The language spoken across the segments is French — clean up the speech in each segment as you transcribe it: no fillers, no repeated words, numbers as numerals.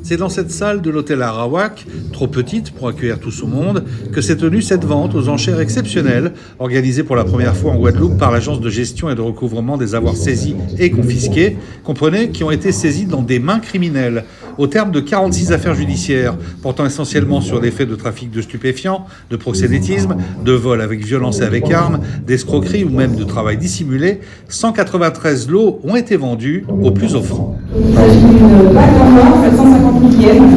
C'est dans cette salle de l'hôtel Arawak, trop petite pour accueillir tout ce monde, que s'est tenue cette vente aux enchères exceptionnelles, organisée pour la première fois en Guadeloupe par l'Agence de gestion et de recouvrement des avoirs saisis et confisqués, comprenez, qui ont été saisis dans des mains criminelles, au terme de 46 affaires judiciaires, portant essentiellement sur des faits de trafic de stupéfiants, de proxénétisme, de vol avec violence et avec armes, d'escroquerie ou même de travail dissimulé. 193 lots ont été vendus aux plus offrants. Il s'agit d'une bague en or, 750 millième,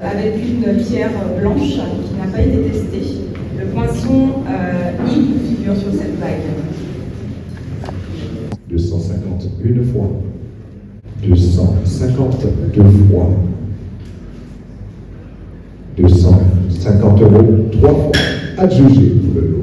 avec une pierre blanche qui n'a pas été testée. Le poinçon I figure sur cette bague. 251 fois, 252 fois, 250 € 3 fois, adjugé pour le lot.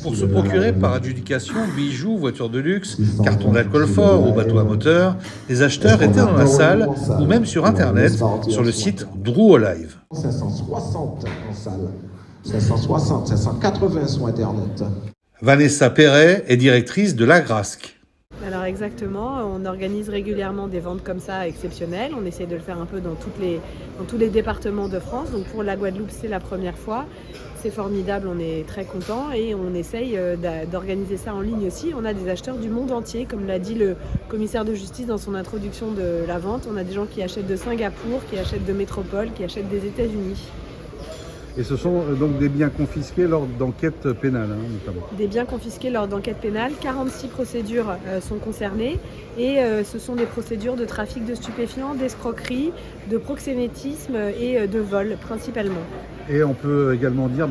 Pour se procurer par adjudication bijoux, voitures de luxe, cartons d'alcool fort ou bateaux à moteur, les acheteurs étaient dans la salle ou même sur Internet, sur le site Drew Alive. 560 en salle, 560, 580 sur Internet. Vanessa Perret est directrice de l'Agrasc. Alors exactement, on organise régulièrement des ventes comme ça exceptionnelles. On essaie de le faire un peu dans tous les départements de France. Donc pour la Guadeloupe, c'est la première fois. C'est formidable, on est très contents et on essaye d'organiser ça en ligne aussi. On a des acheteurs du monde entier, comme l'a dit le commissaire de justice dans son introduction de la vente. On a des gens qui achètent de Singapour, qui achètent de métropole, qui achètent des États-Unis. Et ce sont donc des biens confisqués lors d'enquêtes pénales, notamment. Des biens confisqués lors d'enquêtes pénales, 46 procédures sont concernées et ce sont des procédures de trafic de stupéfiants, d'escroquerie, de proxénétisme et de vol principalement. Et on peut également dire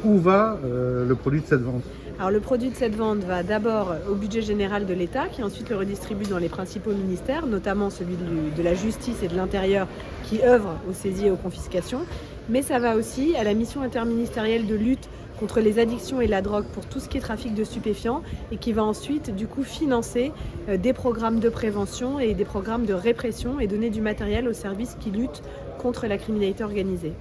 où va le produit de cette vente? Alors le produit de cette vente va d'abord au budget général de l'État qui ensuite le redistribue dans les principaux ministères, notamment celui de la justice et de l'intérieur qui œuvrent aux saisies et aux confiscations. Mais ça va aussi à la mission interministérielle de lutte contre les addictions et la drogue pour tout ce qui est trafic de stupéfiants et qui va ensuite du coup financer des programmes de prévention et des programmes de répression et donner du matériel aux services qui luttent contre la criminalité organisée.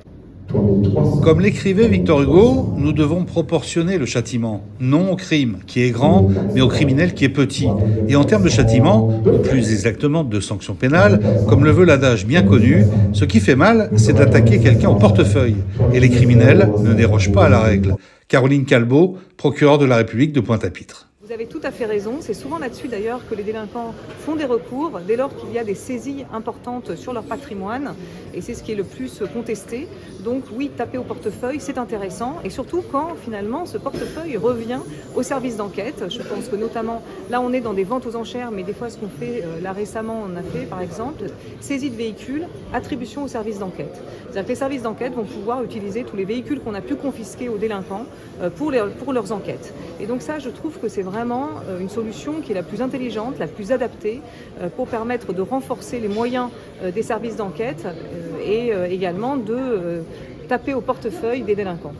Comme l'écrivait Victor Hugo, nous devons proportionner le châtiment, non au crime qui est grand, mais au criminel qui est petit. Et en termes de châtiment, ou plus exactement de sanctions pénales, comme le veut l'adage bien connu, ce qui fait mal, c'est d'attaquer quelqu'un au portefeuille. Et les criminels ne dérogent pas à la règle. Caroline Calbeau, procureure de la République de Pointe-à-Pitre. Vous avez tout à fait raison. C'est souvent là-dessus d'ailleurs que les délinquants font des recours dès lors qu'il y a des saisies importantes sur leur patrimoine. Et c'est ce qui est le plus contesté. Donc oui, taper au portefeuille, c'est intéressant. Et surtout quand finalement ce portefeuille revient au service d'enquête. Je pense que notamment, là on est dans des ventes aux enchères, mais des fois ce qu'on fait, là récemment on a fait par exemple, saisie de véhicules, attribution au service d'enquête. C'est-à-dire que les services d'enquête vont pouvoir utiliser tous les véhicules qu'on a pu confisquer aux délinquants pour leurs enquêtes. Et donc ça, je trouve que c'est vraiment une solution qui est la plus intelligente, la plus adaptée pour permettre de renforcer les moyens des services d'enquête et également de taper au portefeuille des délinquants.